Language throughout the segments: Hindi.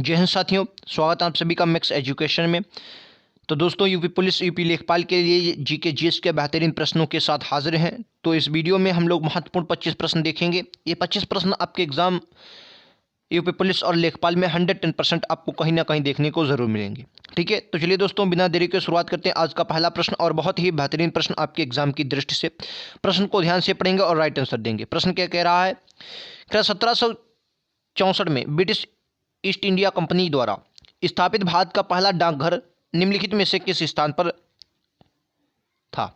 जय हिंद साथियों, स्वागत है आप सभी का मैक्स एजुकेशन में। तो दोस्तों, यूपी पुलिस यूपी लेखपाल के लिए जीके जीएस के बेहतरीन प्रश्नों के साथ हाजिर हैं। तो इस वीडियो में हम लोग महत्वपूर्ण 25 प्रश्न देखेंगे। ये 25 प्रश्न आपके एग्जाम यूपी पुलिस और लेखपाल में 110% आपको कहीं ना कहीं देखने को जरूर मिलेंगे। ठीक है, तो चलिए दोस्तों, बिना देरी के शुरुआत करते हैं। आज का पहला प्रश्न और बहुत ही बेहतरीन प्रश्न आपके एग्जाम की दृष्टि से। प्रश्न को ध्यान से पढ़ेंगे और राइट आंसर देंगे। प्रश्न क्या कह रहा है? 1764 में ब्रिटिश ईस्ट इंडिया कंपनी द्वारा स्थापित भारत का पहला डाकघर निम्नलिखित में से किस स्थान पर था?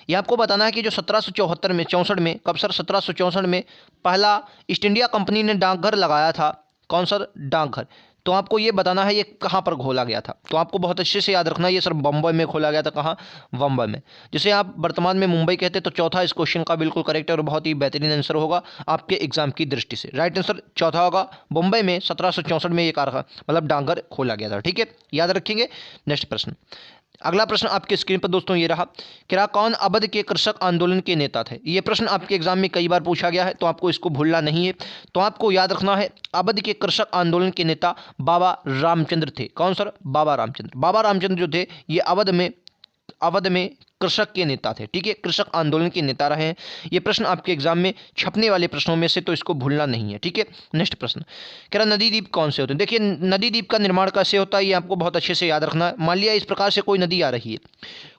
ये आपको बताना है कि जो 1774 में 64 में कब सर 1764 में पहला ईस्ट इंडिया कंपनी ने डाकघर लगाया था। कौन सा डाकघर? तो आपको ये बताना है ये कहाँ पर खोला गया था। तो आपको बहुत अच्छे से याद रखना है, ये सर बम्बई में खोला गया था। कहाँ? बम्बई में, जिसे आप वर्तमान में मुंबई कहते हैं। तो चौथा इस क्वेश्चन का बिल्कुल करेक्ट है और बहुत ही बेहतरीन आंसर होगा आपके एग्जाम की दृष्टि से। राइट आंसर चौथा होगा, बम्बई में 1764 में ये कारखाना मतलब डाकघर खोला गया था। ठीक है, याद रखेंगे। नेक्स्ट प्रश्न, अगला प्रश्न आपके स्क्रीन पर दोस्तों ये रहा कि कौन अवध के कृषक आंदोलन के नेता थे? ये प्रश्न आपके एग्जाम में कई बार पूछा गया है, तो आपको इसको भूलना नहीं है। तो आपको याद रखना है, अवध के कृषक आंदोलन के नेता बाबा रामचंद्र थे। कौन सर? बाबा रामचंद्र। बाबा रामचंद्र जो थे ये अवध में कृषक के नेता थे। ठीक है, कृषक आंदोलन के नेता रहे हैं। ये प्रश्न आपके एग्जाम में छपने वाले प्रश्नों में से, तो इसको भूलना नहीं है। ठीक है, नेक्स्ट प्रश्न कह रहा नदी द्वीप कौन से होते हैं? देखिए, नदी द्वीप का निर्माण कैसे होता है ये आपको बहुत अच्छे से याद रखना है। मान लिया इस प्रकार से कोई नदी आ रही है,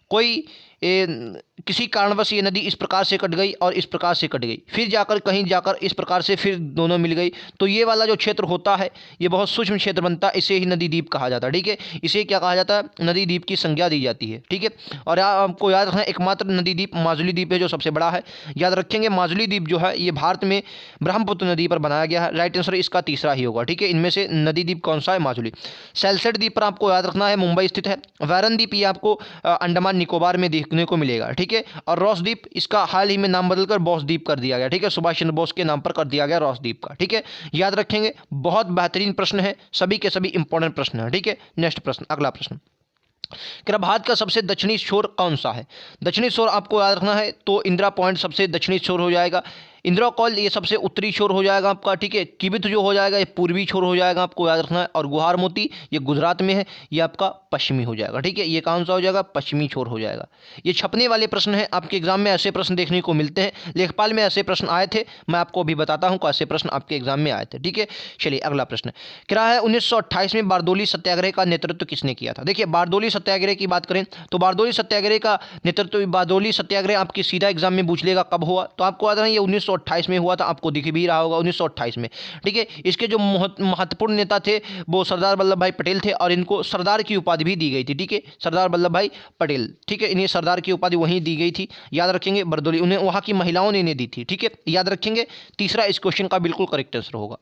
कोई किसी कारणवश ये नदी इस प्रकार से कट गई और इस प्रकार से कट गई, फिर जाकर कहीं जाकर इस प्रकार से फिर दोनों मिल गई। तो ये वाला जो क्षेत्र होता है ये बहुत सूक्ष्म क्षेत्र बनता है, इसे ही नदी द्वीप कहा जाता है। ठीक है, इसे क्या कहा जाता है? नदी द्वीप की संज्ञा दी जाती है। ठीक है, और आपको याद रखना एकमात्र नदी द्वीप माजुली द्वीप है जो सबसे बड़ा है। याद रखेंगे, माजुली द्वीप जो है ये भारत में ब्रह्मपुत्र नदी पर बनाया गया है। राइट आंसर इसका तीसरा ही होगा। ठीक है, इनमें से नदी द्वीप कौन सा है? माजुली। सेल्सेट द्वीप पर आपको याद रखना है मुंबई स्थित है। वैरन द्वीप ये आपको अंडमान निकोबार में देखने को मिलेगा। ठीक है, और रॉस द्वीप इसका हाल ही में नाम बदलकर बॉस द्वीप कर दिया गया। ठीक है, सुभाष चंद्र बोस के नाम पर कर दिया गया रॉस द्वीप का। ठीक है, याद रखेंगे, बहुत बेहतरीन प्रश्न है, सभी के सभी इंपॉर्टेंट प्रश्न है। ठीक है, नेक्स्ट प्रश्न, अगला प्रश्न कि भारत का सबसे दक्षिणी छोर कौन सा है? दक्षिणी छोर आपको याद रखना है, तो इंदिरा पॉइंट सबसे दक्षिणी छोर हो जाएगा। इंदिरा कॉल ये सबसे उत्तरी छोर हो जाएगा आपका। ठीक है, किबिथ जो हो जाएगा ये पूर्वी छोर हो जाएगा, आपको याद रखना है। और गुहार मोती ये गुजरात में है, ये आपका पश्चिमी हो जाएगा। ठीक है, ये कौन सा हो जाएगा? पश्चिमी छोर हो जाएगा। ये छपने वाले प्रश्न हैं, आपके एग्जाम में ऐसे प्रश्न देखने को मिलते हैं। लेखपाल में ऐसे प्रश्न आए थे, मैं आपको अभी बताता हूँ ऐसे प्रश्न आपके एग्जाम में आए थे। ठीक है, चलिए अगला प्रश्न क्या है? 1928 में बारदोली सत्याग्रह का नेतृत्व किसने किया था? देखिए, बारदोली सत्याग्रह की बात करें तो बारदोली सत्याग्रह का नेतृत्व, बारदोली सत्याग्रह आपकी सीधा एग्जाम में पूछ लेगा कब हुआ। तो आपको याद रखना ये 1928 में हुआ था, आपको दिख भी रहा होगा 1928 में। ठीक है, इसके जो महत्वपूर्ण नेता थे वो सरदार वल्लभ भाई पटेल थे और इनको सरदार की उपाधि भी दी गई थी। ठीक है, सरदार वल्लभ भाई पटेल। ठीक है, इन्हें सरदार की उपाधि वहीं दी गई थी। याद रखेंगे, बरदोली उन्हें वहां की महिलाओं ने इन्हें दी थी। ठीक है, याद रखेंगे, तीसरा इस क्वेश्चन का बिल्कुल करेक्ट आंसर होगा।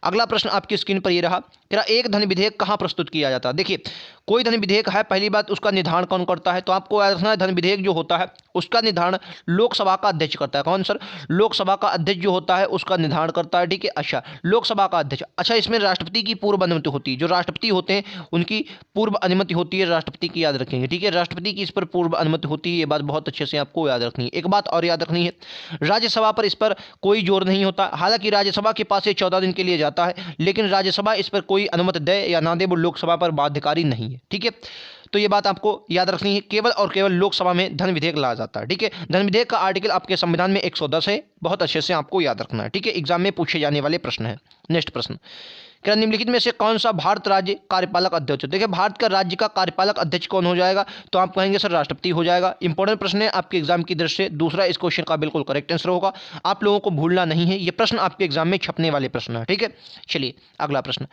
अगला प्रश्न आपकी स्क्रीन पर ये रहा, तेरा एक धन विधेयक कहाँ प्रस्तुत किया जाता है? देखिए, कोई धन विधेयक है, पहली बात उसका निर्धारण कौन करता है? तो आपको याद रखना है, धन विधेयक जो होता है उसका निर्धारण लोकसभा का अध्यक्ष करता है। कौन सर? लोकसभा का अध्यक्ष जो होता है उसका निर्धारण करता है। ठीक है, अच्छा, लोकसभा का अध्यक्ष। अच्छा, इसमें राष्ट्रपति की पूर्व अनुमति होती है। जो राष्ट्रपति होते हैं उनकी पूर्व अनुमति होती है राष्ट्रपति की, याद रखेंगे। ठीक है, राष्ट्रपति की इस पर पूर्व अनुमति होती है, ये बात बहुत अच्छे से आपको याद रखनी है। एक बात और याद रखनी है, राज्यसभा पर इस पर कोई जोर नहीं होता। हालांकि राज्यसभा के पास ये 14 दिन के लिए जाता है, लेकिन राज्यसभा इस पर कोई अनुमति दे या ना दे वो लोकसभा पर बाध्यकारी नहीं है। ठीक है, तो ये बात आपको याद रखनी है, केवल और केवल लोकसभा में धन विधेयक लाया जाता है। ठीक है, धन विधेयक का आर्टिकल आपके संविधान में 110 है, बहुत अच्छे से आपको याद रखना है। ठीक है, एग्जाम में पूछे जाने वाले प्रश्न है। नेक्स्ट प्रश्न, क्या निम्नलिखित में से कौन सा भारत राज्य कार्यपालक अध्यक्ष? देखिए, भारत का राज्य का कार्यपालक अध्यक्ष कौन हो जाएगा? तो आप कहेंगे सर राष्ट्रपति हो जाएगा। इंपॉर्टेंट प्रश्न है आपके एग्जाम की दृष्टि से, दूसरा इस क्वेश्चन का बिल्कुल करेक्ट आंसर होगा, आप लोगों को भूलना नहीं है। ये प्रश्न आपके एग्जाम में छपने वाले प्रश्न है। ठीक है, चलिए अगला प्रश्न,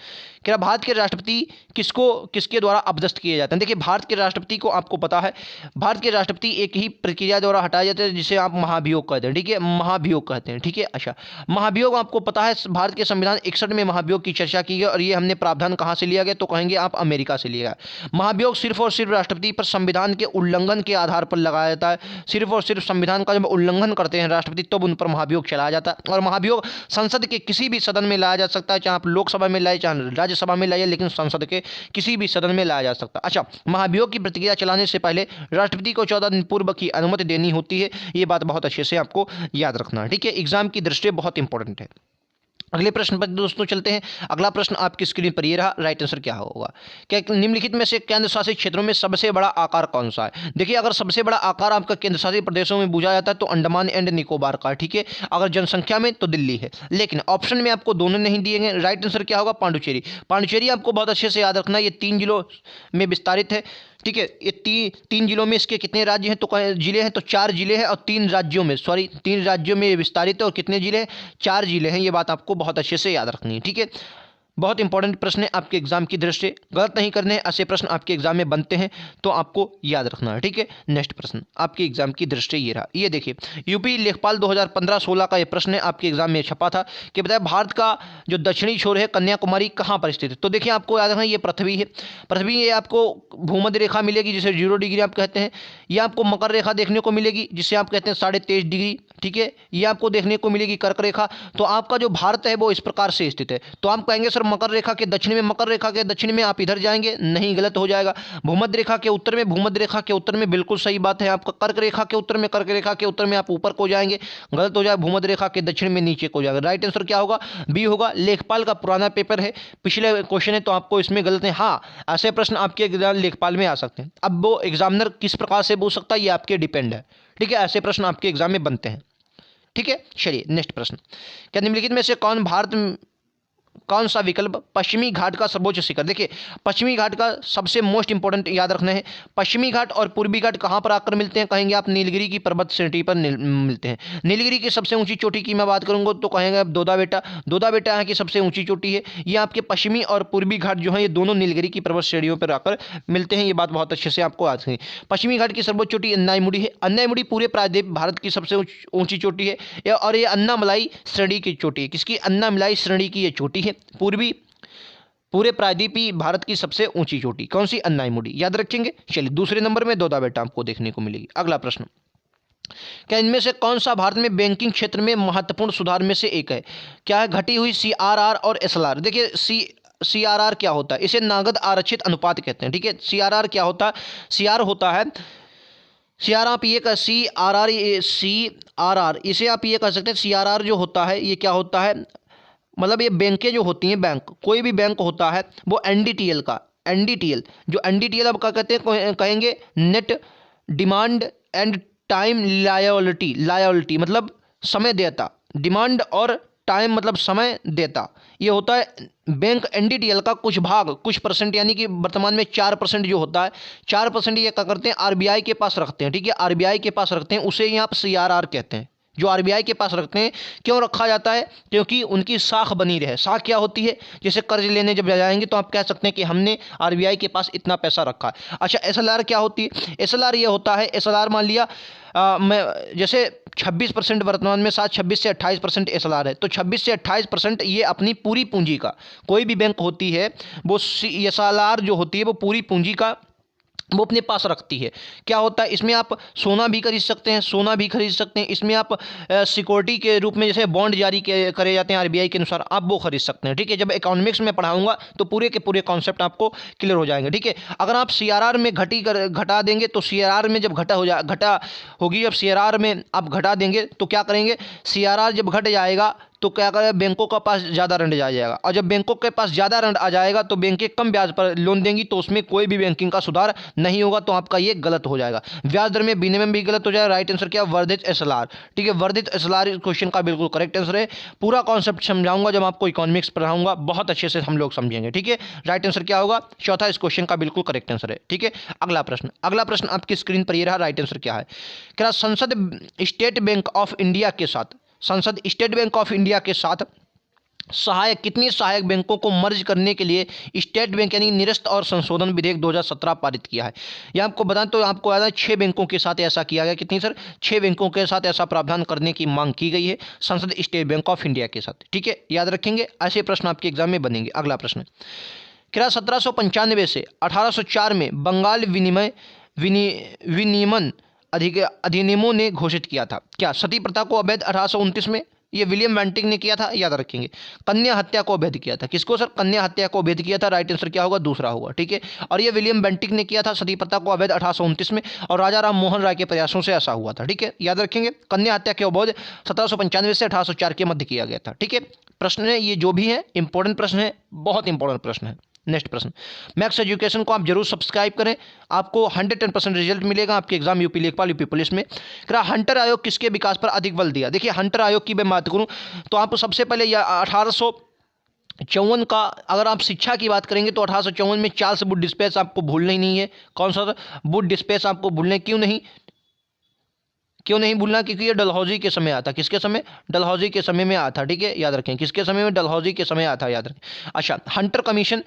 क्या भारत के राष्ट्रपति किसके द्वारा अपदस्थ किए जाते हैं? देखिए, भारत के राष्ट्रपति को आपको पता है, भारत के राष्ट्रपति एक ही प्रक्रिया द्वारा हटाए जाते हैं जिसे आप महाभियोग कहते हैं। ठीक है, महाभियोग कहते हैं। ठीक है, अच्छा, महाभियोग आपको पता है भारत के संविधान 61 में महाभियोग की चर्चा की गई और ये हमने प्रावधान कहां से लिया गया? तो कहेंगे आप अमेरिका से लिया गया। महाभियोग सिर्फ और सिर्फ राष्ट्रपति पर संविधान के उल्लंघन के आधार पर लगाया जाता है। सिर्फ और सिर्फ संविधान का जब उल्लंघन करते हैं राष्ट्रपति तब उन पर महाभियोग चलाया जाता है। और महाभियोग संसद के किसी भी सदन में लाया जा सकता है, चाहे आप लोकसभा में लाए चाहे राज्यसभा में लाइए, लेकिन संसद के किसी भी सदन में लाया जा सकता है। अच्छा, महाभियोग की प्रतिक्रिया चलाने से पहले राष्ट्रपति को 14 दिन पूर्व की अनुमति देनी होती है। ये बात बहुत अच्छे से आपको याद रखना है। ठीक है, एग्जाम की दृष्टि बहुत इंपॉर्टेंट है। अगले प्रश्न पर दोस्तों चलते हैं। अगला प्रश्न आपकी स्क्रीन पर ये रहा, राइट आंसर क्या होगा। क्या निम्नलिखित में से केंद्र शासित क्षेत्रों में सबसे बड़ा आकार कौन सा है। देखिए, अगर सबसे बड़ा आकार आपका केंद्र शासित प्रदेशों में पूछा जाता है तो अंडमान एंड निकोबार का, ठीक है। अगर जनसंख्या में तो दिल्ली है, लेकिन ऑप्शन में आपको दोनों नहीं दिए गए। राइट आंसर क्या होगा, पांडुचेरी। पांडुचेरी आपको बहुत अच्छे से याद रखना है, ये 3 जिलों में विस्तारित है, ठीक है। ये तीन जिलों में इसके कितने राज्य हैं, तो जिले हैं तो 4 जिले हैं, और 3 राज्यों में, सॉरी 3 राज्यों में ये विस्तारित है, और कितने जिले हैं, 4 जिले हैं। ये बात आपको बहुत अच्छे से याद रखनी है, ठीक है। बहुत इंपॉर्टेंट प्रश्न है आपके एग्जाम की दृष्टि से, गलत नहीं करने हैं, ऐसे प्रश्न आपके एग्जाम में बनते हैं तो आपको याद रखना है, ठीक है। नेक्स्ट प्रश्न आपके एग्जाम की दृष्टि ये रहा, ये देखिए, यूपी लेखपाल 2015-16 का ये प्रश्न है, आपके एग्जाम में छपा था कि बताया भारत का जो दक्षिणी छोर है कन्याकुमारी कहाँ पर स्थित है। तो देखिए, आपको याद रखना ये पृथ्वी है, पृथ्वी ये आपको भूमध्य रेखा मिलेगी जिसे 0 डिग्री आप कहते हैं। ये आपको मकर रेखा देखने को मिलेगी जिसे आप कहते हैं 23.5 डिग्री, ठीक है। ये आपको देखने को मिलेगी कर्क रेखा। तो आपका जो भारत है वो इस प्रकार से स्थित है। तो आप कहेंगे सर मकर रेखा के दक्षिण में, मकर रेखा के दक्षिण में आप इधर जाएंगे, नहीं, गलत हो जाएगा। भूमध्य रेखा के उत्तर में, भूमध्य रेखा के उत्तर में, बिल्कुल सही बात है आपका। कर्क रेखा के उत्तर में, कर्क रेखा के उत्तर में आप ऊपर को जाएंगे, गलत हो जाएगा। भूमध्य रेखा के दक्षिण में नीचे को जाएगा। राइट आंसर क्या होगा, बी होगा। लेखपाल का पुराना पेपर है, पिछले क्वेश्चन है, तो आपको इसमें गलत है। हाँ, ऐसे प्रश्न आपके एग्जाम लेखपाल में आ सकते हैं। अब वो एग्जामिनर किस प्रकार से पूछ सकता है ये आपके डिपेंड है, ठीक है। ऐसे प्रश्न आपके एग्जाम में बनते हैं, ठीक है। चलिए नेक्स्ट प्रश्न, क्या निम्नलिखित में से कौन सा विकल्प पश्चिमी घाट का सर्वोच्च शिखर। देखिए, पश्चिमी घाट का सबसे मोस्ट इंपॉर्टेंट याद रखना है, पश्चिमी घाट और पूर्वी घाट कहाँ पर आकर मिलते हैं, कहेंगे आप नीलगिरी की पर्वत श्रेणी पर मिलते हैं। नीलगिरी की सबसे ऊंची चोटी की मैं बात करूंगा तो कहेंगे आप दोदा बेटा। दोदा बेटा यहाँ की सबसे ऊंची चोटी है। ये आपके पश्चिमी और पूर्वी घाट जो है ये दोनों नीलगिरी की पर्वत श्रेणियों पर आकर मिलते हैं। ये बात बहुत अच्छे से आपको याद है। पश्चिमी घाट की सर्वोच्च चोटी अन्नाईमुड़ी है। अन्नाईमुड़ी पूरे प्रायद्वीप भारत की सबसे ऊंची चोटी है, और ये अन्नामलाई श्रेणी की चोटी है। किसकी, अन्नामलाई श्रेणी की ये चोटी है। पूरे प्रायद्वीपीय भारत की सबसे ऊंची चोटी कौन सी, अन्नाईमुड़ी, याद रखेंगे। चलिए, दूसरे नंबर में दोदा बेटा आपको देखने को मिलेगी। अगला प्रश्न, क्या इनमें से कौन सा भारत में बैंकिंग क्षेत्र में महत्वपूर्ण सुधार में से एक है। क्या है, घटी हुई CRR और SLR। देखिए, CRR क्या होता है, इसे नगद आरक्षित अनुपात कहते हैं, ठीक है। CRR क्या होता है, CR होता है, CR आप ये कह CRR इसे आप ये कह सकते हैं। CRR जो होता है ये क्या होता है, मतलब ये बैंकें जो होती हैं, बैंक, कोई भी बैंक होता है वो NDTL का, NDTL जो NDTL अब क्या कहते हैं, कहेंगे net demand and time liability मतलब समय देता, डिमांड और टाइम मतलब समय देता। ये होता है बैंक NDTL का कुछ भाग, कुछ परसेंट, यानी कि वर्तमान में 4% जो होता है, 4% ये क्या करते हैं, RBI के पास रखते हैं, ठीक है। RBI के पास रखते हैं, उसे यहाँ पर CRR कहते हैं। जो RBI के पास रखते हैं, क्यों रखा जाता है, क्योंकि उनकी साख बनी रहे। साख क्या होती है, जैसे कर्ज लेने जब जाएंगे तो आप कह सकते हैं कि हमने RBI के पास इतना पैसा रखा है। अच्छा, SLR क्या होती है, SLR ये होता है, SLR मान लिया मैं जैसे 26% वर्तमान में, 26 से 28% SLR है, तो 26 से 28% ये अपनी पूरी पूंजी का, कोई भी बैंक होती है वो SLR जो होती है वो पूरी पूंजी का वो अपने पास रखती है। क्या होता है, इसमें आप सोना भी खरीद सकते हैं, इसमें आप सिक्योरिटी के रूप में जैसे बॉन्ड जारी करे जाते हैं RBI के अनुसार, आप वो खरीद सकते हैं, ठीक है। जब इकोनॉमिक्स में पढ़ाऊंगा तो पूरे के पूरे कॉन्सेप्ट आपको क्लियर हो जाएंगे, ठीक है। अगर आप CRR में घटा देंगे तो CRR में जब घटा होगी, जब CRR में आप घटा देंगे तो क्या करेंगे, CRR जब घट जाएगा तो क्या करें, बैंकों के पास ज़्यादा ऋण आ जाएगा, और जब बैंकों के पास ज़्यादा ऋण आ जाएगा तो बैंकें कम ब्याज पर लोन देंगी, तो उसमें कोई भी बैंकिंग का सुधार नहीं होगा, तो आपका ये गलत हो जाएगा। ब्याज दर में विनिमय भी गलत हो जाएगा। राइट आंसर क्या, वर्धित SLR, ठीक है। वर्धित SLR इस क्वेश्चन का बिल्कुल करेक्ट आंसर है। पूरा कॉन्सेप्ट समझाऊंगा जब आपको इकोनॉमिक्स पढ़ाऊंगा, बहुत अच्छे से हम लोग समझेंगे, ठीक है। राइट आंसर क्या होगा, चौथा इस क्वेश्चन का बिल्कुल करेक्ट आंसर है, ठीक है। अगला प्रश्न आपकी स्क्रीन पर ये रहा। राइट आंसर क्या है, क्या संसद स्टेट बैंक ऑफ इंडिया के साथ कितनी सहायक बैंकों को मर्ज करने के लिए स्टेट बैंक यानी निरस्त और संशोधन विधेयक 2017 पारित किया है। ये आपको बताएं तो आपको याद है 6 बैंकों के साथ ऐसा किया गया। कितनी सर, 6 बैंकों के साथ ऐसा प्रावधान करने की मांग की गई है संसद स्टेट बैंक ऑफ इंडिया के साथ, ठीक है। याद रखेंगे, ऐसे प्रश्न आपके एग्जाम में बनेंगे। अगला प्रश्न, क्या 1795 से 1804 में बंगाल विनियमन अधिनियमों ने घोषित किया था। क्या सती प्रथा को अवैध 1829 में, ये विलियम बेंटिंक ने किया था, याद रखेंगे। कन्या हत्या को अवैध किया था, किसको सर, कन्या हत्या को अवैध किया था। राइट आंसर क्या होगा, दूसरा होगा, ठीक है। और ये विलियम बेंटिंक ने किया था सती प्रथा को अवैध 1829 में, और राजा राम मोहन राय के प्रयासों से ऐसा हुआ था, ठीक है। याद रखेंगे, कन्या हत्या के अवैध 1795 से 1804 के मध्य किया गया था, ठीक है। प्रश्न है ये, जो भी है इंपॉर्टेंट प्रश्न है, बहुत इंपॉर्टेंट प्रश्न है। नेक्स्ट प्रश्न, मैक्स एजुकेशन को आप जरूर सब्सक्राइब करें, आपको 110% रिजल्ट मिलेगा आपके एग्जाम यूपी लेखपाल, यूपी पुलिस में। हंटर आयोग किसके विकास पर अधिक बल दिया? देखिए हंटर आयोग की मैं बात करूं तो आपको सबसे पहले 1854 का, अगर आप शिक्षा की बात करेंगे तो 1854 में चार्ल्स वुड डिस्पेच आपको भूलना ही नहीं है। कौन सा था? वुड डिस्पेच आपको भूलने, क्यों नहीं भूलना? क्योंकि ये डलहौजी के समय आता। किसके समय? डलहौजी के समय में आता। ठीक है, याद रखें किसके समय में? डलहौजी के समय आता, याद रखें। अच्छा, हंटर कमीशन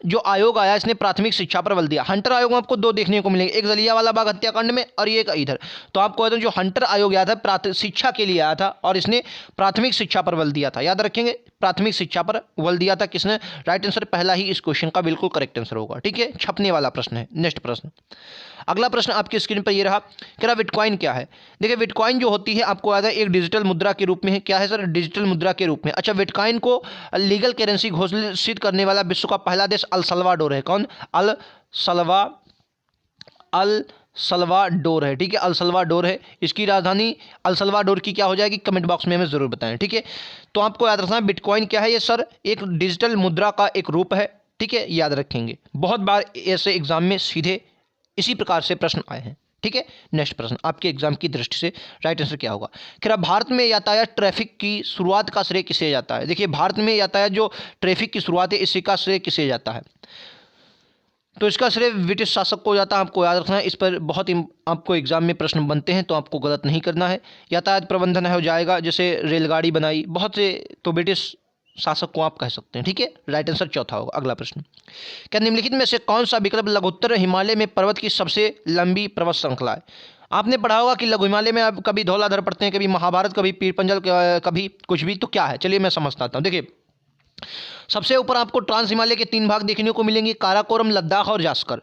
जो आयोग आया इसने प्राथमिक शिक्षा पर बल दिया। हंटर आयोग में आपको दो देखने को मिलेंगे, एक जलियांवाला बाग हत्याकांड में और एक इधर। तो आपको कहते हैं जो हंटर आयोग आया था शिक्षा के लिए आया था और इसने प्राथमिक शिक्षा पर बल दिया था। याद रखेंगे, प्राथमिक शिक्षा पर बल दिया था किसने? राइट आंसर पहला ही इस क्वेश्चन का बिल्कुल करेक्ट आंसर होगा। ठीक है, छपने वाला प्रश्न है। नेक्स्ट प्रश्न, अगला प्रश्न आपकी स्क्रीन पर ये रहा कि बिटकॉइन क्या है? देखिए बिटकॉइन जो होती है आपको याद है एक डिजिटल मुद्रा के रूप में है। क्या है सर? डिजिटल मुद्रा के रूप में। अच्छा, बिटकॉइन को लीगल करेंसी घोषित करने वाला विश्व का पहला देश अल सल्वाडोर है। कौन? अल सल्वाडोर है। ठीक है, अल सल्वाडोर है। इसकी राजधानी अल सल्वाडोर की क्या हो जाएगी? कमेंट बॉक्स में हमें जरूर बताएं। ठीक है, तो आपको याद रखना है बिटकॉइन क्या है? ये सर एक डिजिटल मुद्रा का एक रूप है। ठीक है, याद रखेंगे, बहुत बार ऐसे एग्जाम में सीधे इसी प्रकार से प्रश्न आए हैं। ठीक है, नेक्स्ट प्रश्न आपके एग्जाम की दृष्टि से राइट आंसर क्या होगा? भारत में यातायात ट्रैफिक की शुरुआत का श्रेय किसे जाता है? देखिए भारत में यातायात जो ट्रैफिक की शुरुआत है इसी का श्रेय किसे जाता है? तो इसका श्रेय ब्रिटिश शासक को जाता है। आपको याद रखना है, इस पर बहुत आपको एग्जाम में प्रश्न बनते हैं तो आपको गलत नहीं करना है। यातायात प्रबंधन हो जाएगा, जैसे रेलगाड़ी बनाई बहुत से, तो ब्रिटिश शासक को आप कह सकते हैं। ठीक है, राइट आंसर चौथा होगा। अगला प्रश्न, क्या निम्नलिखित में से कौन सा विकल्प लघुत्तर हिमालय में पर्वत की सबसे लंबी पर्वत श्रृंखला है? आपने पढ़ा होगा कि लघु हिमालय में आप कभी धौलाधर पढ़ते हैं, कभी महाभारत, कभी पीर पंजल, कभी कुछ भी। तो क्या है? चलिए मैं समझता हूँ। देखिए सबसे ऊपर आपको ट्रांस हिमालय के 3 भाग देखने को मिलेंगे, काराकोरम, लद्दाख और जास्कर।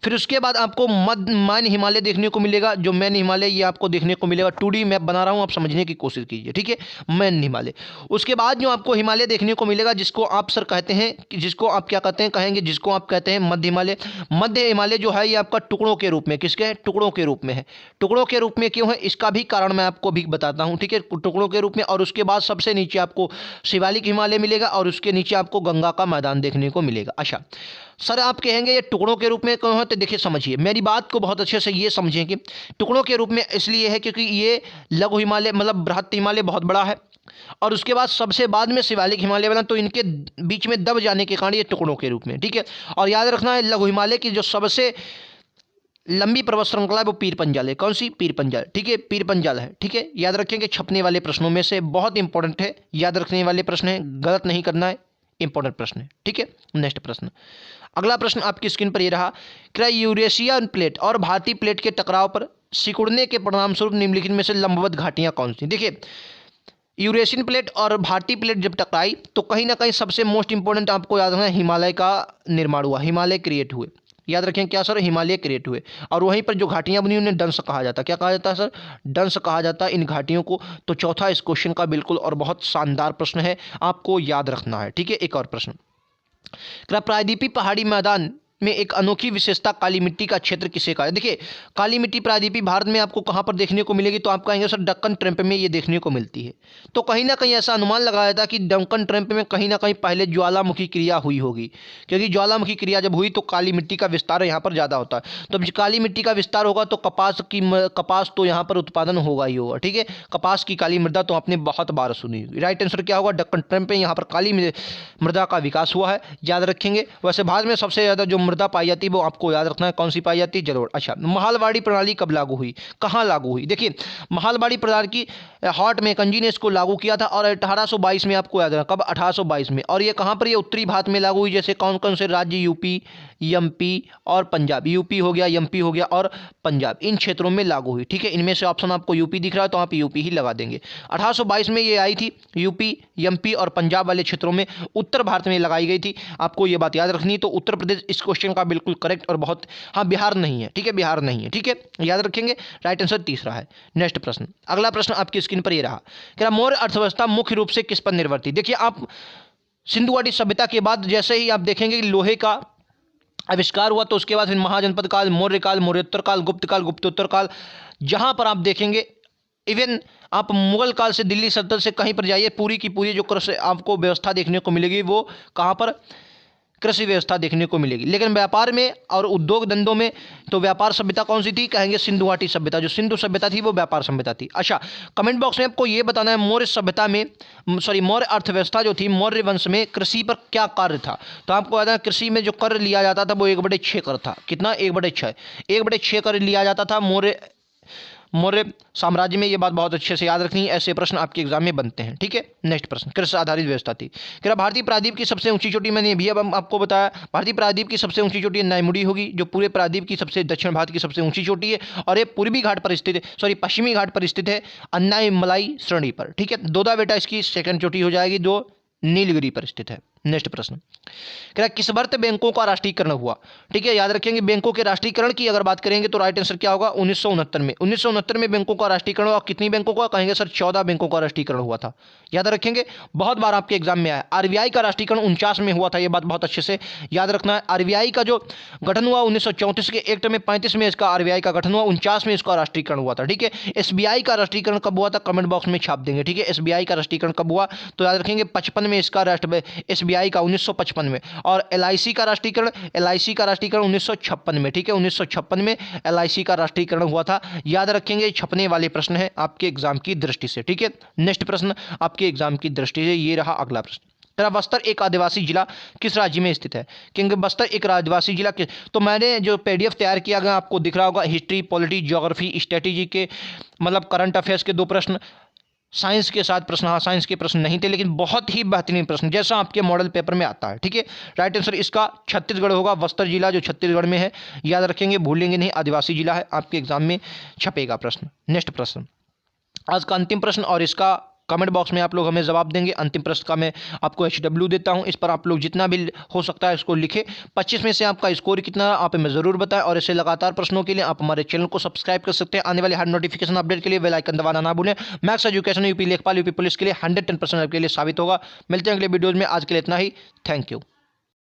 फिर उसके बाद आपको मैन हिमालय देखने को मिलेगा, जो मैन हिमालय ये आपको देखने को मिलेगा। 2D मैप बना रहा हूँ, आप समझने की कोशिश कीजिए। ठीक है, मैन हिमालय। उसके बाद जो आपको हिमालय देखने को मिलेगा जिसको आप सर कहते हैं, जिसको आप क्या कहते हैं, कहेंगे जिसको आप कहते हैं मध्य हिमालय। मध्य हिमालय जो है ये आपका टुकड़ों के रूप में, किसके है? टुकड़ों के रूप में है। टुकड़ों के रूप में क्यों है इसका भी कारण मैं आपको भी बताता हूँ। ठीक है, टुकड़ों के रूप में। और उसके बाद सबसे नीचे आपको शिवालिक हिमालय मिलेगा और उसके नीचे आपको गंगा का मैदान देखने को मिलेगा। अच्छा सर आप कहेंगे ये टुकड़ों के रूप में क्यों है? तो देखिए समझिए मेरी बात को बहुत अच्छे से, ये समझें कि टुकड़ों के रूप में इसलिए है क्योंकि ये लघु हिमालय मतलब बृहत हिमालय बहुत बड़ा है और उसके बाद सबसे बाद में शिवालिक हिमालय बना, तो इनके बीच में दब जाने के कारण ये टुकड़ों के रूप में। ठीक है, और याद रखना है लघु हिमालय की जो सबसे लंबी पर्वत श्रृंखला है वो पीर पंजाल है। कौन सी? पीर पंजाल। ठीक है, पीर पंजाल है। ठीक है, याद रखेंगे छपने वाले प्रश्नों में से बहुत इंपॉर्टेंट है, याद रखने वाले प्रश्न है, गलत नहीं करना है, इंपॉर्टेंट प्रश्न है। ठीक है, नेक्स्ट प्रश्न, अगला प्रश्न आपकी स्क्रीन पर ये रहा, क्या यूरेशियन प्लेट और भारतीय प्लेट के टकराव पर सिकुड़ने के परिणाम स्वरूप निम्नलिखित में से लंबवत घाटियां कौन सी? देखिए यूरेशियन प्लेट और भारतीय प्लेट जब टकराई तो कहीं ना कहीं सबसे मोस्ट इंपॉर्टेंट आपको याद रखना है हिमालय का निर्माण हुआ, हिमालय क्रिएट हुए। याद रखें क्या सर? हिमालय क्रिएट हुए और वहीं पर जो घाटियां बनी उन्हें डंस कहा जाता है। क्या कहा जाता है सर? डंस कहा जाता है इन घाटियों को। तो चौथा इस क्वेश्चन का बिल्कुल और बहुत शानदार प्रश्न है, आपको याद रखना है। ठीक है, एक और प्रश्न, प्रायद्वीपी पहाड़ी मैदान में एक अनोखी विशेषता काली मिट्टी का क्षेत्र किसे कहा? देखिए काली मिट्टी प्रायद्वीपी भारत में आपको कहां पर देखने को मिलेगी? तो आप कहेंगे सर डक्कन ट्रैप में ये देखने को मिलती है। तो कहीं ना कहीं ऐसा अनुमान लगाया था कि डक्कन ट्रैप में कहीं ना कहीं पहले ज्वालामुखी क्रिया हुई होगी, क्योंकि ज्वालामुखी क्रिया जब हुई तो काली मिट्टी का विस्तार यहाँ पर ज़्यादा होता है। तो जब काली मिट्टी का विस्तार होगा तो कपास तो यहाँ पर उत्पादन होगा ही होगा। ठीक है, कपास की काली मृदा तो आपने बहुत बार सुनी होगी। राइट आंसर क्या होगा? डक्कन ट्रैप में यहाँ पर काली मृदा का विकास हुआ है, याद रखेंगे। वैसे भारत में सबसे ज़्यादा जो मृदा पाई जाती है वो आपको याद रखना है, कौन सी पाई जाती है? जरूर। अच्छा, महालवाड़ी प्रणाली कब लागू हुई, कहां लागू हुई? देखिए महालवाड़ी प्रणाली की हॉट मैकेंजी ने इसको लागू किया था और 1822 में, आपको याद रखना कब? 1822 में। और ये कहां पर? ये उत्तरी भारत में लागू हुई। जैसे कौन कौन से राज्य? यूपी, एमपी और पंजाब। यूपी हो गया, एमपी हो गया और पंजाब, इन क्षेत्रों में लागू हुई। ठीक है, इनमें से ऑप्शन आपको यूपी दिख रहा है तो आप यूपी ही लगा देंगे। 1822 में ये आई थी, यूपी, एमपी और पंजाब वाले क्षेत्रों में, उत्तर भारत में लगाई गई थी। आपको ये बात याद रखनी है। तो उत्तर प्रदेश इस क्वेश्चन का बिल्कुल करेक्ट और बहुत, हाँ बिहार नहीं है। ठीक है, बिहार नहीं है। ठीक है, याद रखेंगे। राइट आंसर तीसरा है। नेक्स्ट प्रश्न, अगला प्रश्न आपकी स्क्रीन पर ये रहा, क्या मौर्य अर्थव्यवस्था मुख्य रूप से किस पर निर्भर थी? देखिए आप सिंधु घाटी सभ्यता के बाद जैसे ही आप देखेंगे कि लोहे का आविष्कार हुआ तो उसके बाद फिर महाजनपद काल, मौर्य काल, मौर्योत्तर काल, गुप्त काल, गुप्तोत्तर काल, जहां पर आप देखेंगे इवन आप मुगल काल से दिल्ली सल्तनत से कहीं पर जाइए, पूरी की पूरी जो कृषि आपको व्यवस्था देखने को मिलेगी वो कहाँ पर, कृषि व्यवस्था देखने को मिलेगी। लेकिन व्यापार में और उद्योग धंधों में तो व्यापार सभ्यता कौन सी थी, कहेंगे सिंधु घाटी सभ्यता। जो सिंधु सभ्यता थी वो व्यापार सभ्यता थी। अच्छा, कमेंट बॉक्स में आपको ये बताना है मौर्य सभ्यता में, मौर्य अर्थव्यवस्था जो थी, मौर्य वंश में कृषि पर क्या कार्य था। तो आपको बताना कृषि में जो कर लिया जाता था वो 1/6 कर था। कितना, 1/6, 1/6 कर लिया जाता था मौर्य साम्राज्य में। ये बात बहुत अच्छे से याद रखनी है, ऐसे प्रश्न आपके एग्जाम में बनते हैं। ठीक है, नेक्स्ट प्रश्न, कृषि आधारित व्यवस्था थी। कह रहा भारतीय प्रायद्वीप की सबसे ऊंची चोटी, मैंने भी अब आपको बताया, भारतीय प्रायद्वीप की सबसे ऊंची चोटी नायमुड़ी होगी, जो पूरे प्रायद्वीप की सबसे दक्षिण भारत की सबसे ऊंची चोटी है। और ये पूर्वी घाट पर स्थित है, पश्चिमी घाट पर स्थित है, अन्नाईमलाई श्रेणी पर। ठीक है, दोदा बेटा इसकी सेकंड चोटी हो जाएगी, जो नीलगिरी पर स्थित है। नेक्स्ट प्रश्न, कह रहा किस वर्ष बैंकों का राष्ट्रीयकरण हुआ। ठीक है, याद रखेंगे बैंकों के राष्ट्रीयकरण की अगर बात करेंगे तो राइट आंसर क्या होगा, 1969 में। 1969 में बैंकों का राष्ट्रीयकरण हुआ। कितनी बैंकों का, कहेंगे सर 14 बैंकों का राष्ट्रीयकरण हुआ था। याद रखेंगे, बहुत बार आपके एग्जाम में आया। आरबीआई का राष्ट्रीयकरण 49 में हुआ था, यह बात बहुत अच्छे से याद रखना है। आरबीआई का जो गठन हुआ 1934 के एक्ट में, 35 में इसका आरबीआई का गठन हुआ, 49 में इसका राष्ट्रीयकरण हुआ था। ठीक है, एसबीआई का राष्ट्रीयकरण कब हुआ था, कमेंट बॉक्स में छाप देंगे। ठीक है, एसबीआई का राष्ट्रीयकरण कब हुआ, तो याद रखेंगे 55 में इसका एसबीआई का 1955 में। और एलआईसी का राष्ट्रीयकरण 1956 में। ठीक है, 1956 में एलआईसी का राष्ट्रीयकरण हुआ था। याद रखेंगे, छपने वाले प्रश्न है आपके एग्जाम की दृष्टि से। ठीक है, नेक्स्ट प्रश्न आपके एग्जाम की दृष्टि से ये रहा अगला प्रश्न। तेरा बस्तर एक आदिवासी जिला किस राज्य में स्थित है, क्योंकि बस्तर एक आदिवासी जिला किस, तो मैंने जो पीडीएफ तैयार किया गया आपको दिख रहा होगा, हिस्ट्री, पॉलिटी, ज्योग्राफी, स्ट्रेटेजी के मतलब करंट अफेयर्स के 2 प्रश्न, साइंस के साथ प्रश्न। हाँ, साइंस के प्रश्न नहीं थे, लेकिन बहुत ही बेहतरीन प्रश्न जैसा आपके मॉडल पेपर में आता है। ठीक है, राइट आंसर इसका छत्तीसगढ़ होगा, बस्तर जिला जो छत्तीसगढ़ में है। याद रखेंगे, भूलेंगे नहीं, आदिवासी जिला है, आपके एग्जाम में छपेगा प्रश्न। नेक्स्ट प्रश्न, आज का अंतिम प्रश्न, और इसका कमेंट बॉक्स में आप लोग हमें जवाब देंगे। अंतिम प्रश्न का मैं आपको HW देता हूं, इस पर आप लोग जितना भी हो सकता है इसको लिखें। 25 में से आपका स्कोर कितना आप हमें ज़रूर बताएं। और ऐसे लगातार प्रश्नों के लिए आप हमारे चैनल को सब्सक्राइब कर सकते हैं। आने वाले हर नोटिफिकेशन अपडेट के लिए बेल आइकन दबाना ना भूलें। मैथ्स एजुकेशन यूपी लेखपाल यूपी पुलिस के लिए 110% आपके लिए साबित होगा। मिलते हैं अगले वीडियोज़ में, आज के लिए इतना ही। Thank you.